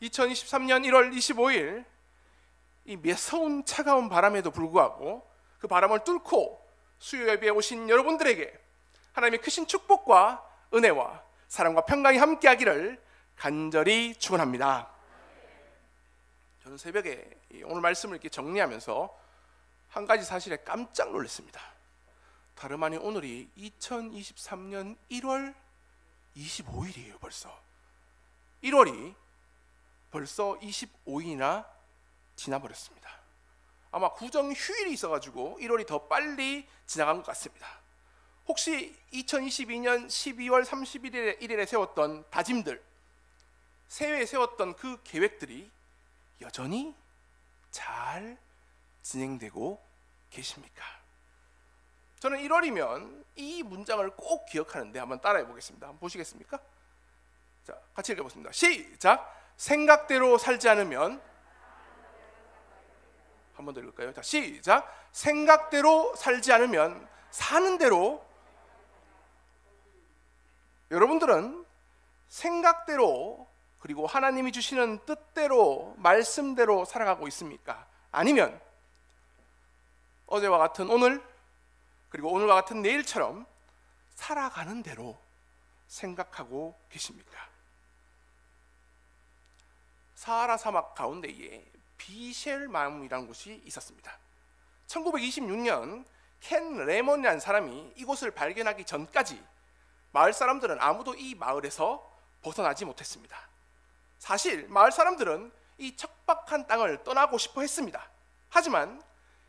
2023년 1월 25일 이 매서운 차가운 바람에도 불구하고 그 바람을 뚫고 수요 예배에 오신 여러분들에게 하나님의 크신 축복과 은혜와 사랑과 평강이 함께하기를 간절히 축원합니다. 저는 새벽에 오늘 말씀을 이렇게 정리하면서 한 가지 사실에 깜짝 놀랐습니다. 다름 아닌 오늘이 2023년 1월 25일이에요. 벌써 1월이 벌써 25일이나 지나버렸습니다. 아마 구정 휴일이 있어가지고 1월이 더 빨리 지나간 것 같습니다. 혹시 2022년 12월 31일에 세웠던 다짐들, 새해에 세웠던 그 계획들이 여전히 잘 진행되고 계십니까? 저는 1월이면 이 문장을 꼭 기억하는데 한번 따라해 보겠습니다. 한번 보시겠습니까? 자, 같이 읽어보겠습니다. 시작! 생각대로 살지 않으면, 한 번 더 읽을까요? 자, 시작! 생각대로 살지 않으면 사는 대로. 여러분들은 생각대로 그리고 하나님이 주시는 뜻대로 말씀대로 살아가고 있습니까? 아니면 어제와 같은 오늘 그리고 오늘과 같은 내일처럼 살아가는 대로 생각하고 계십니까? 사하라 사막 가운데에 비셸마움이라는 곳이 있었습니다. 1926년 켄 레몬이라는 사람이 이곳을 발견하기 전까지 마을 사람들은 아무도 이 마을에서 벗어나지 못했습니다. 사실 마을 사람들은 이 척박한 땅을 떠나고 싶어 했습니다. 하지만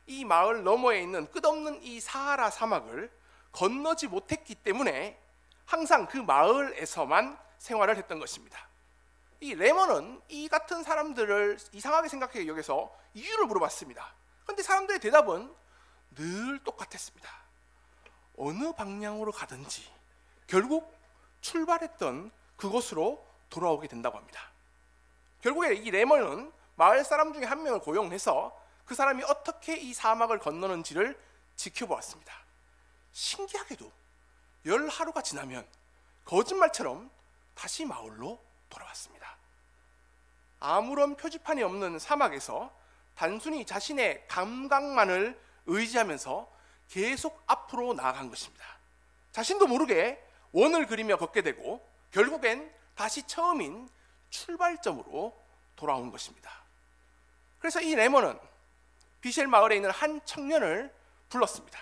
이 마을 너머에 있는 끝없는 이 사하라 사막을 건너지 못했기 때문에 항상 그 마을에서만 생활을 했던 것입니다. 이 레몬은 이 같은 사람들을 이상하게 생각해 여기서 이유를 물어봤습니다. 그런데 사람들의 대답은 늘 똑같았습니다. 어느 방향으로 가든지 결국 출발했던 그곳으로 돌아오게 된다고 합니다. 결국에 이 레몬은 마을 사람 중에 한 명을 고용해서 그 사람이 어떻게 이 사막을 건너는지를 지켜보았습니다. 신기하게도 열 하루가 지나면 거짓말처럼 다시 마을로 돌아왔습니다. 아무런 표지판이 없는 사막에서 단순히 자신의 감각만을 의지하면서 계속 앞으로 나아간 것입니다. 자신도 모르게 원을 그리며 걷게 되고 결국엔 다시 처음인 출발점으로 돌아온 것입니다. 그래서 이 레몬은 비셸 마을에 있는 한 청년을 불렀습니다.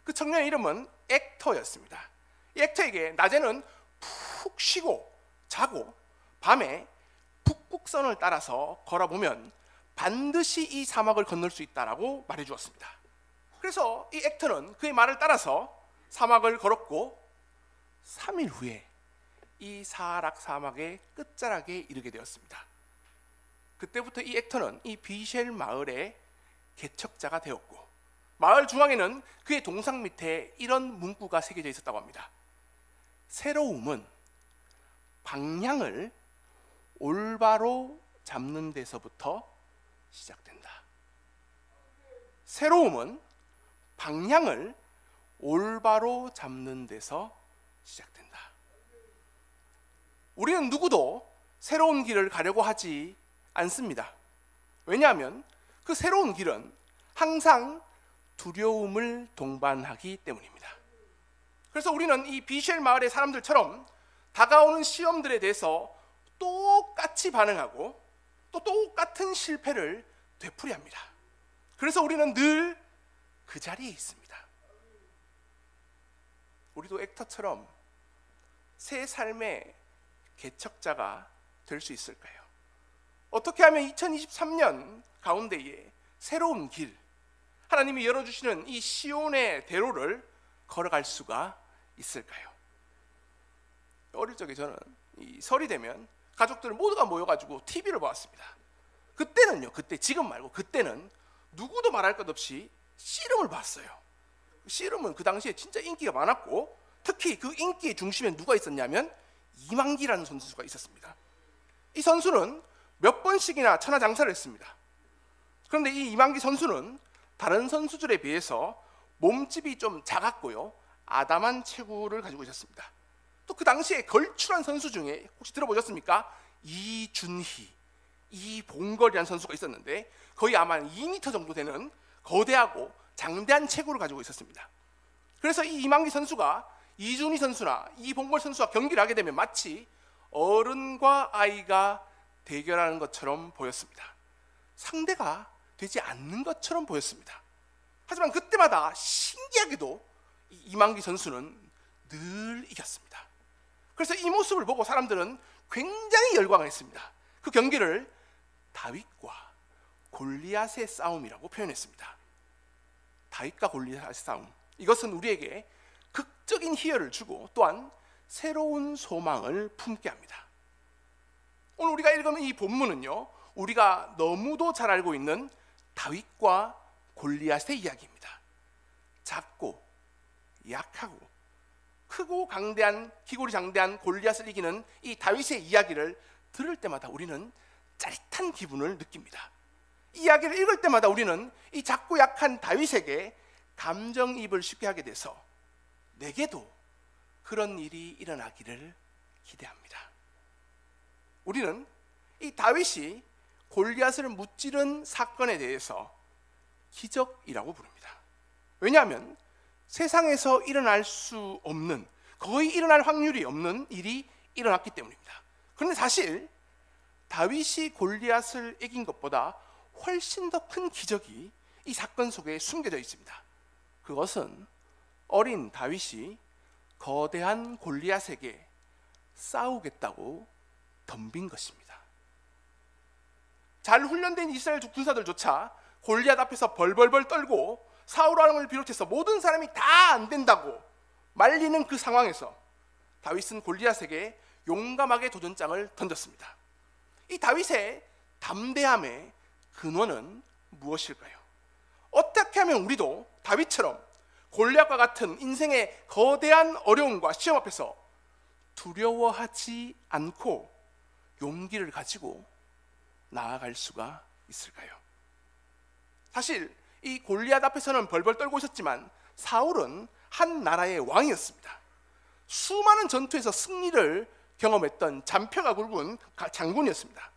그 청년의 이름은 액터였습니다. 이 액터에게 낮에는 푹 쉬고 자고 밤에 북극선을 따라서 걸어보면 반드시 이 사막을 건널 수 있다라고 말해주었습니다. 그래서 이 액터는 그의 말을 따라서 사막을 걸었고 3일 후에 이 사하라 사막의 끝자락에 이르게 되었습니다. 그때부터 이 액터는 이 비셸 마을의 개척자가 되었고 마을 중앙에는 그의 동상 밑에 이런 문구가 새겨져 있었다고 합니다. 새로움은 방향을 올바로 잡는 데서부터 시작된다. 새로움은 방향을 올바로 잡는 데서 시작된다. 우리는 누구도 새로운 길을 가려고 하지 않습니다. 왜냐하면 그 새로운 길은 항상 두려움을 동반하기 때문입니다. 그래서 우리는 이 비셸 마을의 사람들처럼 다가오는 시험들에 대해서 똑같이 반응하고 또 똑같은 실패를 되풀이합니다. 그래서 우리는 늘 그 자리에 있습니다. 우리도 액터처럼 새 삶의 개척자가 될 수 있을까요? 어떻게 하면 2023년 가운데에 새로운 길, 하나님이 열어주시는 이 시온의 대로를 걸어갈 수가 있을까요? 어릴 적에 저는 이 설이 되면 가족들 모두가 모여가지고 TV를 보았습니다. 그때는요, 지금 말고 그때는 누구도 말할 것 없이 씨름을 봤어요. 씨름은 그 당시에 진짜 인기가 많았고 특히 그 인기의 중심에 누가 있었냐면 이만기라는 선수가 있었습니다. 이 선수는 몇 번씩이나 천하장사를 했습니다. 그런데 이 이만기 선수는 다른 선수들에 비해서 몸집이 좀 작았고요, 아담한 체구를 가지고 있었습니다. 또 그 당시에 걸출한 선수 중에 혹시 들어보셨습니까? 이준희, 이봉걸이라는 선수가 있었는데 거의 아마 2m 정도 되는 거대하고 장대한 체구를 가지고 있었습니다. 그래서 이 이만기 선수가 이준희 선수나 이봉걸 선수와 경기를 하게 되면 마치 어른과 아이가 대결하는 것처럼 보였습니다. 상대가 되지 않는 것처럼 보였습니다. 하지만 그때마다 신기하게도 이만기 선수는 늘 이겼습니다. 그래서 이 모습을 보고 사람들은 굉장히 열광을 했습니다. 그 경기를 다윗과 골리앗의 싸움이라고 표현했습니다. 다윗과 골리앗의 싸움, 이것은 우리에게 극적인 희열을 주고 또한 새로운 소망을 품게 합니다. 오늘 우리가 읽은 이 본문은요, 우리가 너무도 잘 알고 있는 다윗과 골리앗의 이야기입니다. 작고 약하고 크고 강대한, 기골이 장대한 골리앗을 이기는 이 다윗의 이야기를 들을 때마다 우리는 짜릿한 기분을 느낍니다. 이 이야기를 읽을 때마다 우리는 이 작고 약한 다윗에게 감정이입을 쉽게 하게 돼서 내게도 그런 일이 일어나기를 기대합니다. 우리는 이 다윗이 골리앗을 무찌른 사건에 대해서 기적이라고 부릅니다. 왜냐하면 세상에서 일어날 수 없는, 거의 일어날 확률이 없는 일이 일어났기 때문입니다. 그런데 사실 다윗이 골리앗을 이긴 것보다 훨씬 더 큰 기적이 이 사건 속에 숨겨져 있습니다. 그것은 어린 다윗이 거대한 골리앗에게 싸우겠다고 덤빈 것입니다. 잘 훈련된 이스라엘 군사들조차 골리앗 앞에서 벌벌벌 떨고 사울 왕을 비롯해서 모든 사람이 다 안 된다고 말리는 그 상황에서 다윗은 골리앗에게 용감하게 도전장을 던졌습니다. 이 다윗의 담대함의 근원은 무엇일까요? 어떻게 하면 우리도 다윗처럼 골리앗과 같은 인생의 거대한 어려움과 시험 앞에서 두려워하지 않고 용기를 가지고 나아갈 수가 있을까요? 사실 이 골리앗 앞에서는 벌벌 떨고 있었지만 사울은 한 나라의 왕이었습니다. 수많은 전투에서 승리를 경험했던 잔뼈가 굵은 장군이었습니다.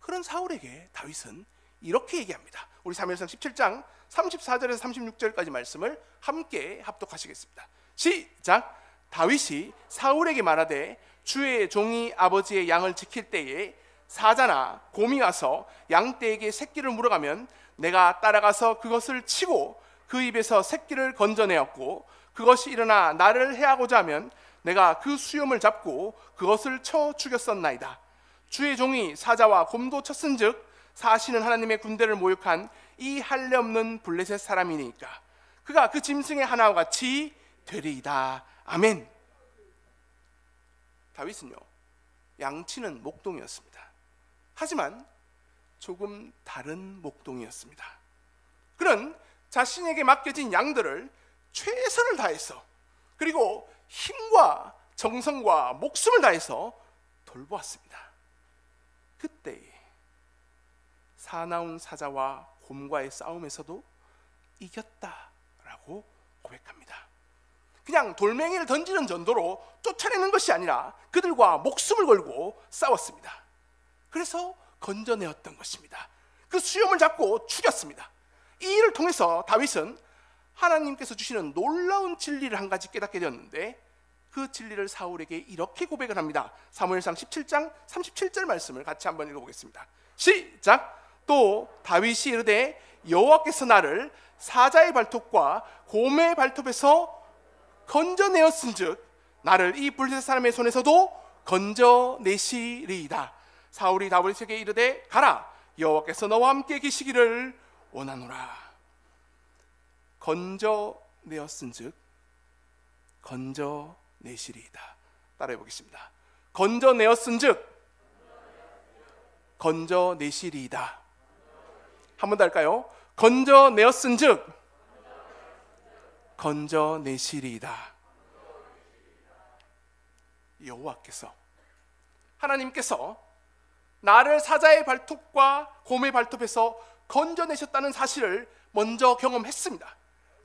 그런 사울에게 다윗은 이렇게 얘기합니다. 우리 사무엘상 17장 34절에서 36절까지 말씀을 함께 합독하시겠습니다. 시작. 다윗이 사울에게 말하되 주의 종이 아버지의 양을 지킬 때에 사자나 곰이 와서 양떼에게 새끼를 물어가면 내가 따라가서 그것을 치고 그 입에서 새끼를 건져내었고 그것이 일어나 나를 해하고자 하면 내가 그 수염을 잡고 그것을 쳐 죽였었나이다. 주의 종이 사자와 곰도 쳤은즉 사시는 하나님의 군대를 모욕한 이 할례 없는 블레셋 사람이니까 그가 그 짐승의 하나와 같이 되리이다. 아멘. 다윗은요, 양치는 목동이었습니다. 하지만 조금 다른 목동이었습니다. 그는 자신에게 맡겨진 양들을 최선을 다해서, 그리고 힘과 정성과 목숨을 다해서 돌보았습니다. 그때 사나운 사자와 곰과의 싸움에서도 이겼다라고 고백합니다. 그냥 돌멩이를 던지는 정도로 쫓아내는 것이 아니라 그들과 목숨을 걸고 싸웠습니다. 그래서 건져내었던 것입니다. 그 수염을 잡고 죽였습니다. 이 일을 통해서 다윗은 하나님께서 주시는 놀라운 진리를 한 가지 깨닫게 되었는데, 그 진리를 사울에게 이렇게 고백을 합니다. 사무엘상 17장 37절 말씀을 같이 한번 읽어보겠습니다. 시작. 또 다윗이 이르되 여호와께서 나를 사자의 발톱과 곰의 발톱에서 건져내었은즉 나를 이 블레셋 사람의 손에서도 건져내시리이다. 사울이 다윗에게 이르되 가라, 여호와께서 너와 함께 계시기를 원하노라. 건져내었은즉 건져내시리이다. 따라해 보겠습니다. 건져내었은즉 건져내시리이다. 한 번 더 할까요? 건져내었은즉 건져내시리이다. 여호와께서, 하나님께서 나를 사자의 발톱과 곰의 발톱에서 건져내셨다는 사실을 먼저 경험했습니다.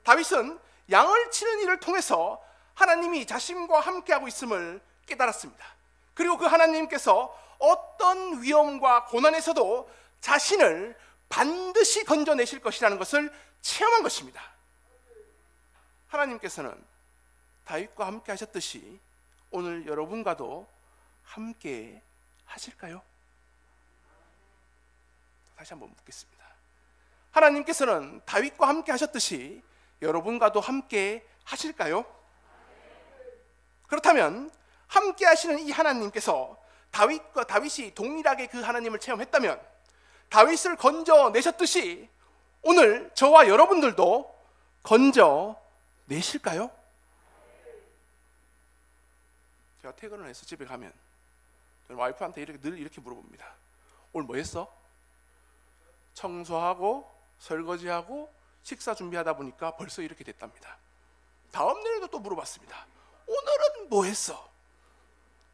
다윗은 양을 치는 일을 통해서 하나님이 자신과 함께하고 있음을 깨달았습니다. 그리고 그 하나님께서 어떤 위험과 고난에서도 자신을 반드시 건져내실 것이라는 것을 체험한 것입니다. 하나님께서는 다윗과 함께 하셨듯이 오늘 여러분과도 함께 하실까요? 다시 한번 묻겠습니다. 하나님께서는 다윗과 함께 하셨듯이 여러분과도 함께 하실까요? 그렇다면 함께 하시는 이 하나님께서 다윗이 동일하게 그 하나님을 체험했다면 다윗을 건져내셨듯이 오늘 저와 여러분들도 건져내실까요? 제가 퇴근을 해서 집에 가면 저는 와이프한테 늘 이렇게 물어봅니다. 오늘 뭐 했어? 청소하고 설거지하고 식사 준비하다 보니까 벌써 이렇게 됐답니다. 다음 날에도 또 물어봤습니다. 오늘은 뭐 했어?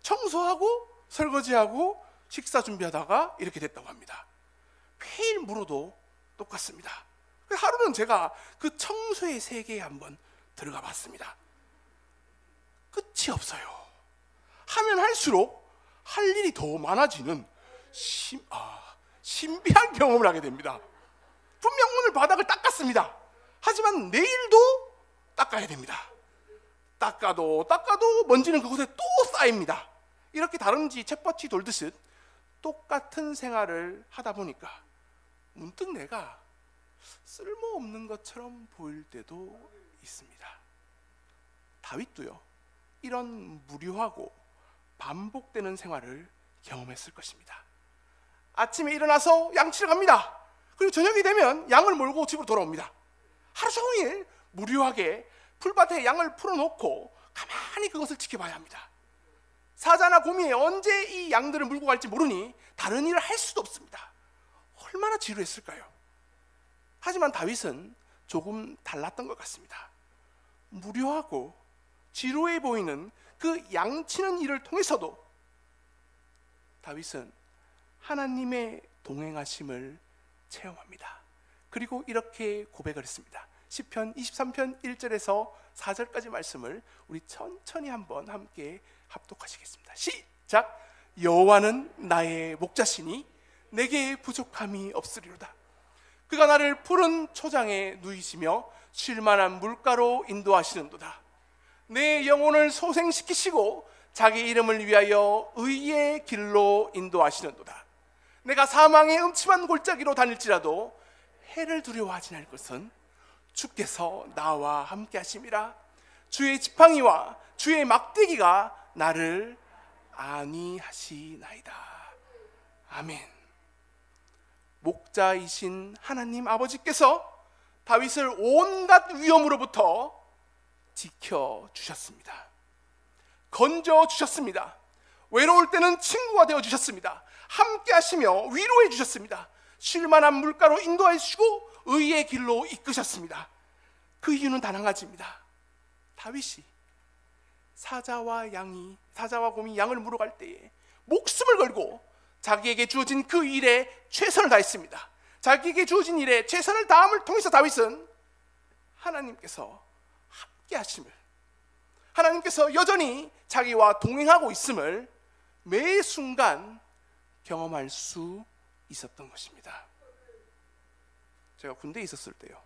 청소하고 설거지하고 식사 준비하다가 이렇게 됐다고 합니다. 매일 물어도 똑같습니다. 하루는 제가 그 청소의 세계에 한번 들어가 봤습니다. 끝이 없어요. 하면 할수록 할 일이 더 많아지는 신비한 경험을 하게 됩니다. 분명 오늘 바닥을 닦았습니다. 하지만 내일도 닦아야 됩니다. 닦아도 먼지는 그곳에 또 쌓입니다. 이렇게 다른지 쳇바퀴 돌듯이 똑같은 생활을 하다 보니까 문득 내가 쓸모없는 것처럼 보일 때도 있습니다. 다윗도요, 이런 무료하고 반복되는 생활을 경험했을 것입니다. 아침에 일어나서 양치를 갑니다. 그리고 저녁이 되면 양을 몰고 집으로 돌아옵니다. 하루 종일 무료하게 풀밭에 양을 풀어놓고 가만히 그것을 지켜봐야 합니다. 사자나 곰이 언제 이 양들을 물고 갈지 모르니 다른 일을 할 수도 없습니다. 얼마나 지루했을까요? 하지만 다윗은 조금 달랐던 것 같습니다. 무료하고 지루해 보이는 그 양치는 일을 통해서도 다윗은 하나님의 동행하심을 체험합니다. 그리고 이렇게 고백을 했습니다. 시편 23편 1절에서 4절까지 말씀을 우리 천천히 한번 함께 합독하시겠습니다. 시작! 여호와는 나의 목자시니 내게 부족함이 없으리로다. 그가 나를 푸른 초장에 누이시며 쉴만한 물가로 인도하시는도다. 내 영혼을 소생시키시고 자기 이름을 위하여 의의 길로 인도하시는도다. 내가 사망의 음침한 골짜기로 다닐지라도 해를 두려워하지 않을 것은 주께서 나와 함께 하심이라. 주의 지팡이와 주의 막대기가 나를 안위하시나이다. 아멘. 목자이신 하나님 아버지께서 다윗을 온갖 위험으로부터 지켜주셨습니다. 건져주셨습니다. 외로울 때는 친구가 되어주셨습니다. 함께 하시며 위로해 주셨습니다. 쉴만한 물가로 인도해 주시고 의의 길로 이끄셨습니다. 그 이유는 단 한 가지입니다. 다윗이 사자와 곰이 양을 물어갈 때에 목숨을 걸고 자기에게 주어진 그 일에 최선을 다했습니다. 자기에게 주어진 일에 최선을 다함을 통해서 다윗은 하나님께서 함께 하심을, 하나님께서 여전히 자기와 동행하고 있음을 매 순간 경험할 수 있었던 것입니다. 제가 군대에 있었을 때요,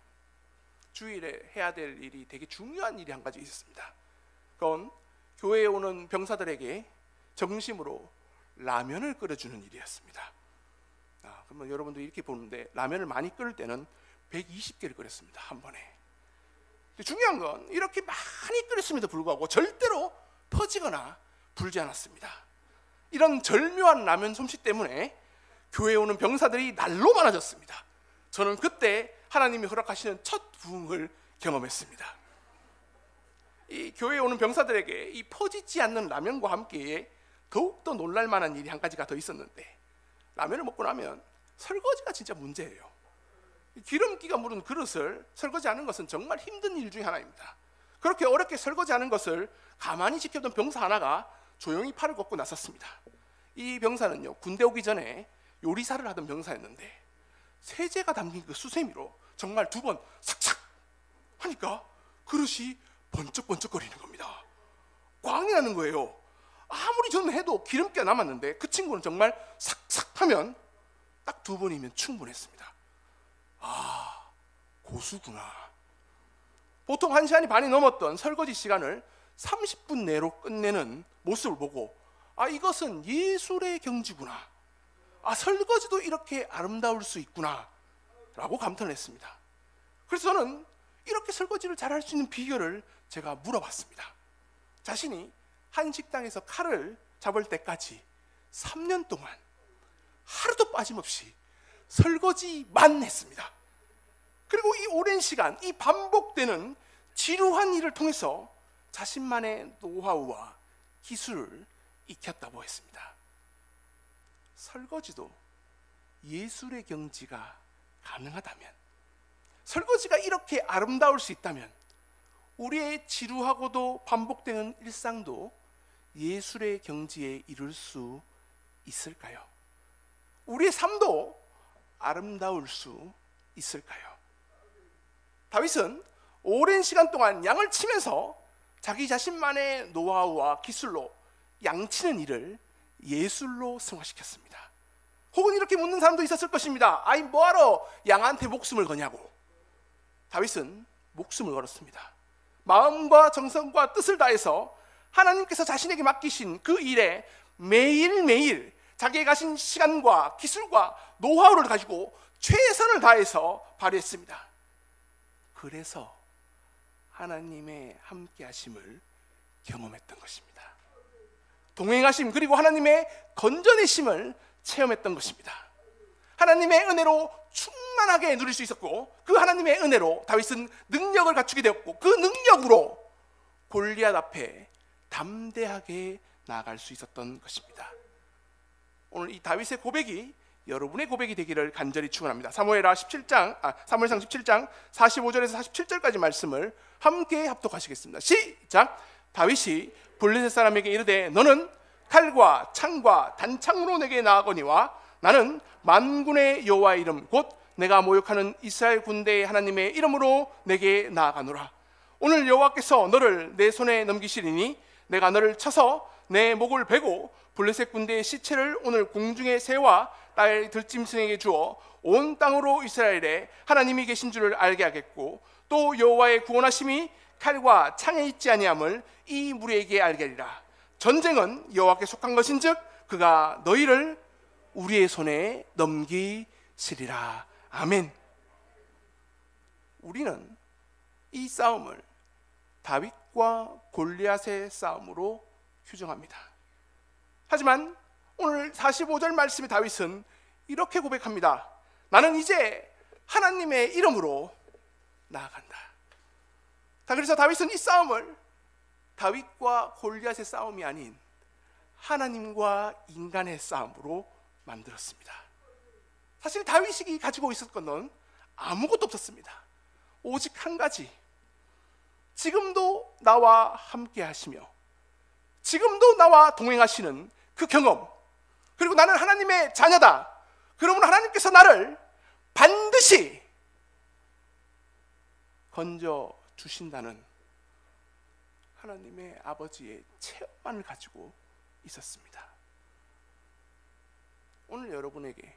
주일에 해야 될 일이 되게 중요한 일이 한 가지 있었습니다. 그건 교회에 오는 병사들에게 정심으로 라면을 끓여주는 일이었습니다. 그러면 여러분들 이렇게 보는데 라면을 많이 끓일 때는 120개를 끓였습니다, 한 번에. 중요한 건 이렇게 많이 끓였음에도 불구하고 절대로 퍼지거나 불지 않았습니다. 이런 절묘한 라면 솜씨 때문에 교회에 오는 병사들이 날로 많아졌습니다. 저는 그때 하나님이 허락하시는 첫 부흥을 경험했습니다. 이 교회에 오는 병사들에게 이 퍼지지 않는 라면과 함께 더욱더 놀랄만한 일이 한 가지가 더 있었는데, 라면을 먹고 나면 설거지가 진짜 문제예요. 기름기가 묻은 그릇을 설거지하는 것은 정말 힘든 일 중에 하나입니다. 그렇게 어렵게 설거지하는 것을 가만히 지켜던 병사 하나가 조용히 팔을 걷고 나섰습니다. 이 병사는요, 군대 오기 전에 요리사를 하던 병사였는데 세제가 담긴 그 수세미로 정말 두 번 삭삭 하니까 그릇이 번쩍번쩍거리는 겁니다. 광이 나는 거예요. 아무리 저는 해도 기름기가 남았는데 그 친구는 정말 삭삭 하면 딱 2번이면 충분했습니다. 아, 고수구나. 보통 1시간이 반이 넘었던 설거지 시간을 30분 내로 끝내는 모습을 보고 이것은 예술의 경지구나. 설거지도 이렇게 아름다울 수 있구나 라고 감탄을 했습니다. 그래서 저는 이렇게 설거지를 잘할 수 있는 비결을 제가 물어봤습니다. 자신이 한 식당에서 칼을 잡을 때까지 3년 동안 하루도 빠짐없이 설거지만 했습니다. 그리고 이 오랜 시간, 이 반복되는 지루한 일을 통해서 자신만의 노하우와 기술을 익혔다고 했습니다. 설거지도 예술의 경지가 가능하다면, 설거지가 이렇게 아름다울 수 있다면 우리의 지루하고도 반복되는 일상도 예술의 경지에 이룰 수 있을까요? 우리의 삶도 아름다울 수 있을까요? 다윗은 오랜 시간 동안 양을 치면서 자기 자신만의 노하우와 기술로 양치는 일을 예술로 승화시켰습니다. 혹은 이렇게 묻는 사람도 있었을 것입니다. 뭐하러 양한테 목숨을 거냐고. 다윗은 목숨을 걸었습니다. 마음과 정성과 뜻을 다해서 하나님께서 자신에게 맡기신 그 일에 매일매일 자기가 가진 시간과 기술과 노하우를 가지고 최선을 다해서 발휘했습니다. 그래서 하나님의 함께 하심을 경험했던 것입니다. 동행하심, 그리고 하나님의 건져내심을 체험했던 것입니다. 하나님의 은혜로 충만하게 누릴 수 있었고, 그 하나님의 은혜로 다윗은 능력을 갖추게 되었고, 그 능력으로 골리앗 앞에 담대하게 나아갈 수 있었던 것입니다. 오늘 이 다윗의 고백이 여러분의 고백이 되기를 간절히 축원합니다. 사무엘상 17장 45절에서 47절까지 말씀을 함께 합독하시겠습니다. 시작. 다윗이 블레셋 사람에게 이르되 너는 칼과 창과 단창으로 내게 나아거니와 나는 만군의 여호와의 이름 곧 내가 모욕하는 이스라엘 군대의 하나님의 이름으로 내게 나아가노라. 오늘 여호와께서 너를 내 손에 넘기시리니 내가 너를 쳐서 내 목을 베고 블레셋 군대의 시체를 오늘 공중의 새와 딸 들짐승에게 주어 온 땅으로 이스라엘에 하나님이 계신 줄을 알게 하겠고, 또 여호와의 구원하심이 칼과 창에 있지 아니함을 이 무리에게 알게 하리라. 전쟁은 여호와께 속한 것인즉 그가 너희를 우리의 손에 넘기시리라. 아멘. 우리는 이 싸움을 다윗과 골리앗의 싸움으로 규정합니다. 하지만 오늘 45절 말씀의 다윗은 이렇게 고백합니다. 나는 이제 하나님의 이름으로 나아간다. 그래서 다윗은 이 싸움을 다윗과 골리앗의 싸움이 아닌 하나님과 인간의 싸움으로 만들었습니다. 사실 다윗이 가지고 있었던 건 아무것도 없었습니다. 오직 한 가지, 지금도 나와 함께 하시며 지금도 나와 동행하시는 그 경험, 그리고 나는 하나님의 자녀다, 그러면 하나님께서 나를 반드시 건져 주신다는 하나님의 아버지의 체험만을 가지고 있었습니다. 오늘 여러분에게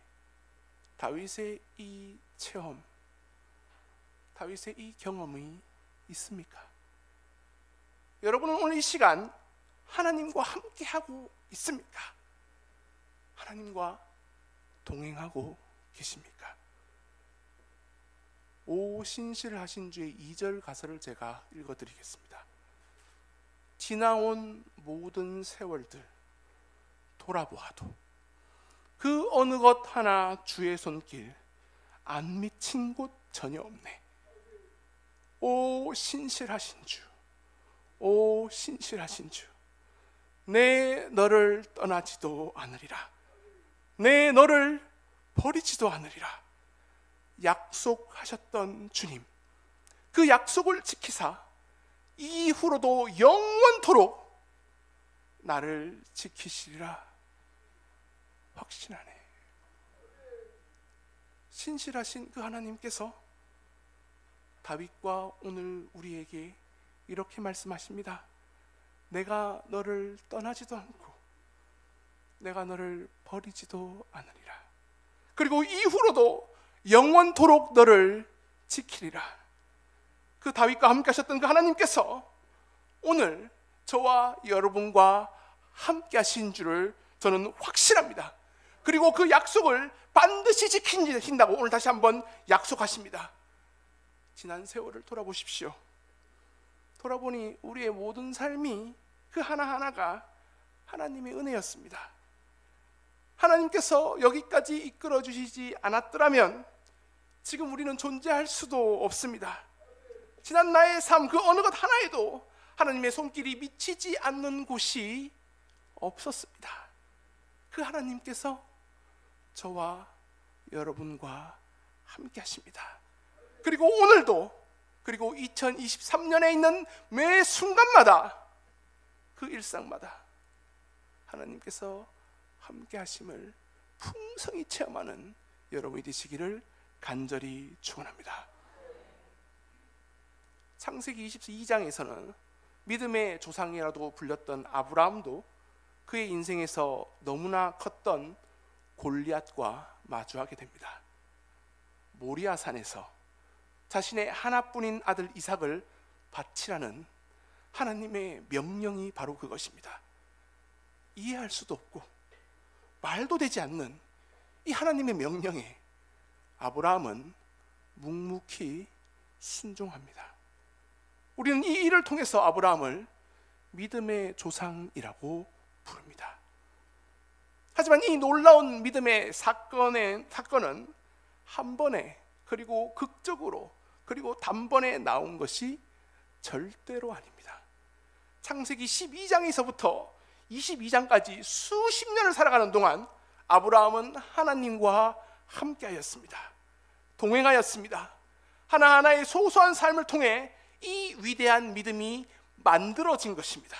다윗의 이 체험, 다윗의 이 경험이 있습니까? 여러분은 오늘 이 시간 하나님과 함께하고 있습니까? 하나님과 동행하고 계십니까? 오 신실하신 주의 2절 가사를 제가 읽어드리겠습니다. 지나온 모든 세월들 돌아보아도 그 어느 것 하나 주의 손길 안 미친 곳 전혀 없네. 오 신실하신 주, 오 신실하신 주, 내 너를 떠나지도 않으리라, 내 너를 버리지도 않으리라 약속하셨던 주님, 그 약속을 지키사 이후로도 영원토록 나를 지키시리라 확신하네. 신실하신 그 하나님께서 다윗과 오늘 우리에게 이렇게 말씀하십니다. 내가 너를 떠나지도 않고 내가 너를 버리지도 않으리라. 그리고 이후로도 영원토록 너를 지키리라. 그 다윗과 함께 하셨던 그 하나님께서 오늘 저와 여러분과 함께 하신 줄을 저는 확신합니다. 그리고 그 약속을 반드시 지키신다고 오늘 다시 한번 약속하십니다. 지난 세월을 돌아보십시오. 돌아보니 우리의 모든 삶이 그 하나하나가 하나님의 은혜였습니다. 하나님께서 여기까지 이끌어 주시지 않았더라면 지금 우리는 존재할 수도 없습니다. 지난 나의 삶 그 어느 것 하나에도 하나님의 손길이 미치지 않는 곳이 없었습니다. 그 하나님께서 저와 여러분과 함께 하십니다. 그리고 오늘도, 그리고 2023년에 있는 매 순간마다, 그 일상마다 하나님께서 함께 하심을 풍성히 체험하는 여러분이 되시기를 간절히 축원합니다. 창세기 22장에서는 믿음의 조상이라도 불렸던 아브라함도 그의 인생에서 너무나 컸던 골리앗과 마주하게 됩니다. 모리아 산에서 자신의 하나뿐인 아들 이삭을 바치라는 하나님의 명령이 바로 그것입니다. 이해할 수도 없고 말도 되지 않는 이 하나님의 명령에 아브라함은 묵묵히 순종합니다. 우리는 이 일을 통해서 아브라함을 믿음의 조상이라고 부릅니다. 하지만 이 놀라운 믿음의 사건은 한 번에, 그리고 극적으로, 그리고 단번에 나온 것이 절대로 아닙니다. 창세기 12장에서부터 22장까지 수십 년을 살아가는 동안 아브라함은 하나님과 함께하였습니다. 동행하였습니다. 하나하나의 소소한 삶을 통해 이 위대한 믿음이 만들어진 것입니다.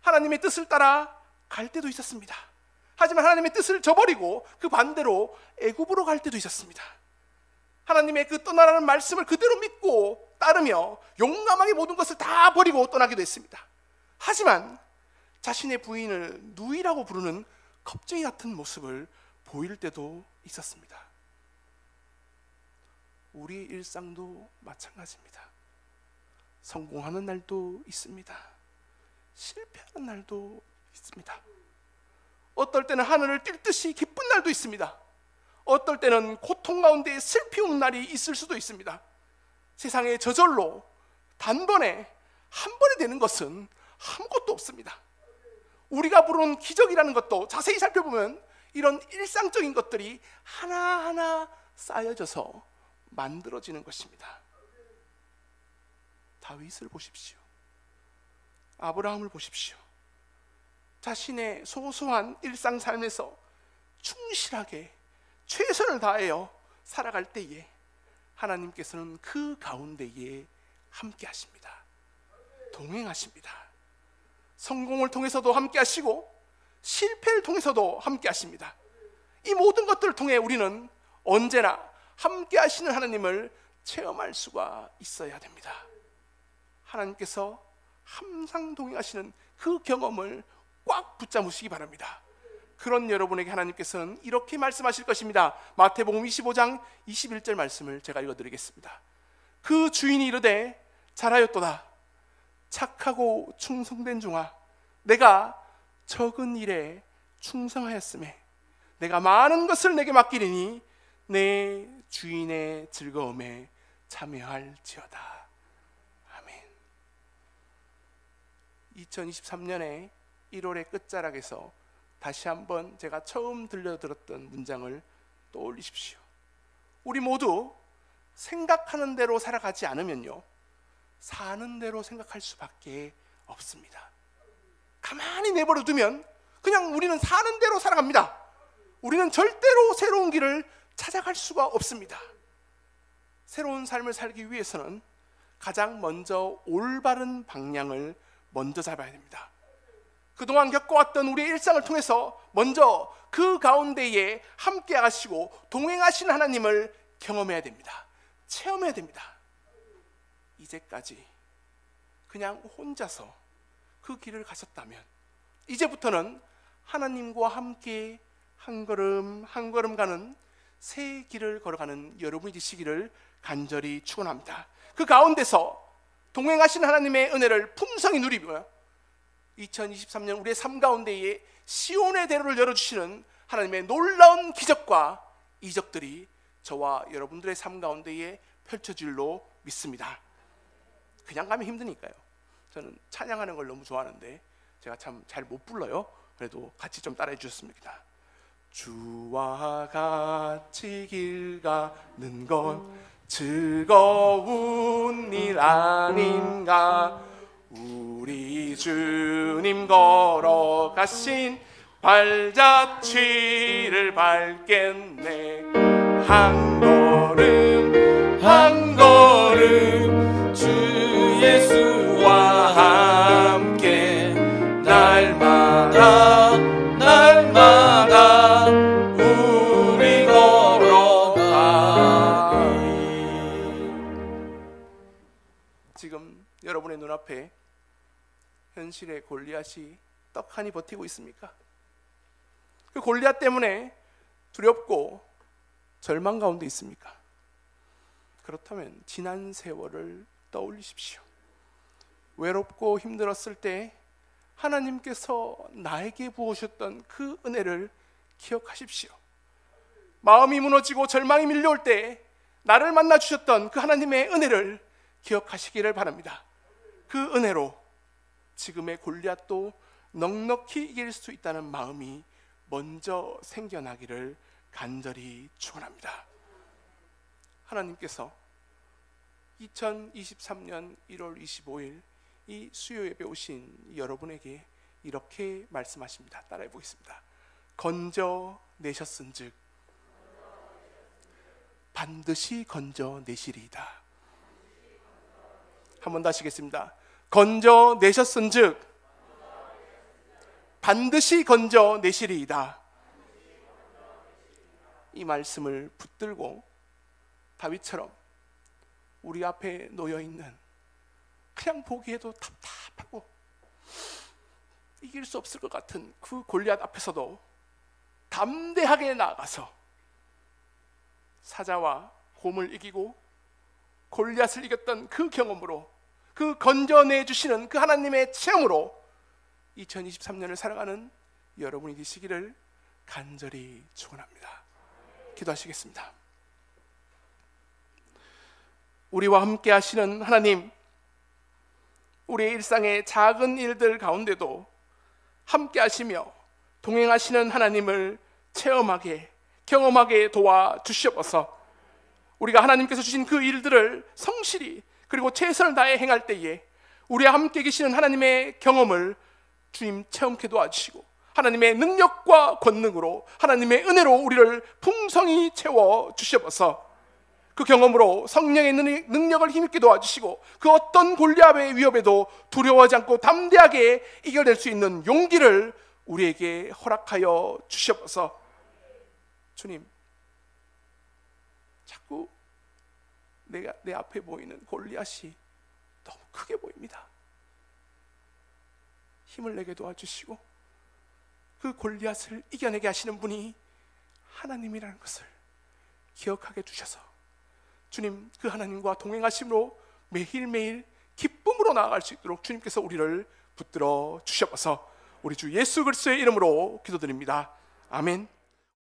하나님의 뜻을 따라 갈 때도 있었습니다. 하지만 하나님의 뜻을 저버리고 그 반대로 애굽으로 갈 때도 있었습니다. 하나님의 그 떠나라는 말씀을 그대로 믿고 따르며 용감하게 모든 것을 다 버리고 떠나기도 했습니다. 하지만 자신의 부인을 누이라고 부르는 겁쟁이 같은 모습을 보일 때도 있었습니다. 우리의 일상도 마찬가지입니다. 성공하는 날도 있습니다. 실패하는 날도 있습니다. 어떨 때는 하늘을 뛸 듯이 기쁜 날도 있습니다. 어떨 때는 고통 가운데 슬피 우는 날이 있을 수도 있습니다. 세상에 저절로 단번에 한 번에 되는 것은 아무것도 없습니다. 우리가 부르는 기적이라는 것도 자세히 살펴보면 이런 일상적인 것들이 하나하나 쌓여져서 만들어지는 것입니다. 다윗을 보십시오. 아브라함을 보십시오. 자신의 소소한 일상 삶에서 충실하게 최선을 다하여 살아갈 때에 하나님께서는 그 가운데에 함께 하십니다. 동행하십니다. 성공을 통해서도 함께 하시고 실패를 통해서도 함께 하십니다. 이 모든 것들을 통해 우리는 언제나 함께 하시는 하나님을 체험할 수가 있어야 됩니다. 하나님께서 항상 동행하시는 그 경험을 꽉 붙잡으시기 바랍니다. 그런 여러분에게 하나님께서는 이렇게 말씀하실 것입니다. 마태복음 25장 21절 말씀을 제가 읽어드리겠습니다. 그 주인이 이르되 잘하였도다. 착하고 충성된 종아, 내가 적은 일에 충성하였으매 내가 많은 것을 내게 맡기리니 내 주인의 즐거움에 참여할지어다. 아멘. 2023년에 1월의 끝자락에서 다시 한번 제가 처음 들려드렸던 문장을 떠올리십시오. 우리 모두 생각하는 대로 살아가지 않으면요, 사는 대로 생각할 수밖에 없습니다. 가만히 내버려 두면 그냥 우리는 사는 대로 살아갑니다. 우리는 절대로 새로운 길을 찾아갈 수가 없습니다. 새로운 삶을 살기 위해서는 가장 먼저 올바른 방향을 먼저 잡아야 됩니다. 그동안 겪어왔던 우리의 일상을 통해서 먼저 그 가운데에 함께 하시고 동행하시는 하나님을 경험해야 됩니다. 체험해야 됩니다. 이제까지 그냥 혼자서 그 길을 가셨다면 이제부터는 하나님과 함께 한 걸음 한 걸음 가는 새 길을 걸어가는 여러분이 되시기를 간절히 축원합니다. 그 가운데서 동행하신 하나님의 은혜를 풍성히 누리며 2023년 우리의 삶 가운데에 시온의 대로를 열어주시는 하나님의 놀라운 기적과 이적들이 저와 여러분들의 삶 가운데에 펼쳐질로 믿습니다. 그냥 가면 힘드니까요. 저는 찬양하는 걸 너무 좋아하는데 제가 참 잘 못 불러요. 그래도 같이 좀 따라해 주셨습니다. 주와 같이 길 가는 건 즐거운 일 아닌가. 우리 주님 걸어가신 발자취를 밟겠네. 한 걸음 한 걸음 주 예수와 함께 날마다 날마다 우리 걸어가리. 지금 여러분의 눈앞에 현실의 골리앗이 떡하니 버티고 있습니까? 그 골리앗 때문에 두렵고 절망 가운데 있습니까? 그렇다면 지난 세월을 떠올리십시오. 외롭고 힘들었을 때 하나님께서 나에게 부으셨던 그 은혜를 기억하십시오. 마음이 무너지고 절망이 밀려올 때 나를 만나 주셨던 그 하나님의 은혜를 기억하시기를 바랍니다. 그 은혜로 지금의 골리앗도 넉넉히 이길 수 있다는 마음이 먼저 생겨나기를 간절히 축원합니다. 하나님께서 2023년 1월 25일 이 수요 예배 오신 여러분에게 이렇게 말씀하십니다. 따라해 보겠습니다. 건져내셨은즉 반드시 건져내시리이다. 한 번 더 하시겠습니다. 건져내셨은즉 반드시 건져내시리이다. 이 말씀을 붙들고 다윗처럼 우리 앞에 놓여있는 그냥 보기에도 답답하고 이길 수 없을 것 같은 그 골리앗 앞에서도 담대하게 나아가서 사자와 곰을 이기고 골리앗을 이겼던 그 경험으로, 그 건져내 주시는 그 하나님의 체험으로 2023년을 살아가는 여러분이 되시기를 간절히 축원합니다. 기도하시겠습니다. 우리와 함께 하시는 하나님, 우리의 일상의 작은 일들 가운데도 함께 하시며 동행하시는 하나님을 체험하게, 경험하게 도와주시옵소서. 우리가 하나님께서 주신 그 일들을 성실히 그리고 최선을 다해 행할 때에 우리와 함께 계시는 하나님의 경험을 주님 체험케 도와주시고 하나님의 능력과 권능으로, 하나님의 은혜로 우리를 풍성히 채워주시옵소서. 그 경험으로 성령의 능력을 힘있게 도와주시고 그 어떤 골리앗의 위협에도 두려워하지 않고 담대하게 이겨낼 수 있는 용기를 우리에게 허락하여 주시옵소서. 주님, 자꾸 내 앞에 보이는 골리앗이 너무 크게 보입니다. 힘을 내게 도와주시고 그 골리앗을 이겨내게 하시는 분이 하나님이라는 것을 기억하게 주셔서 주님, 그 하나님과 동행하심으로 매일매일 기쁨으로 나아갈 수 있도록 주님께서 우리를 붙들어 주셔서 우리 주 예수 그리스도의 이름으로 기도드립니다. 아멘.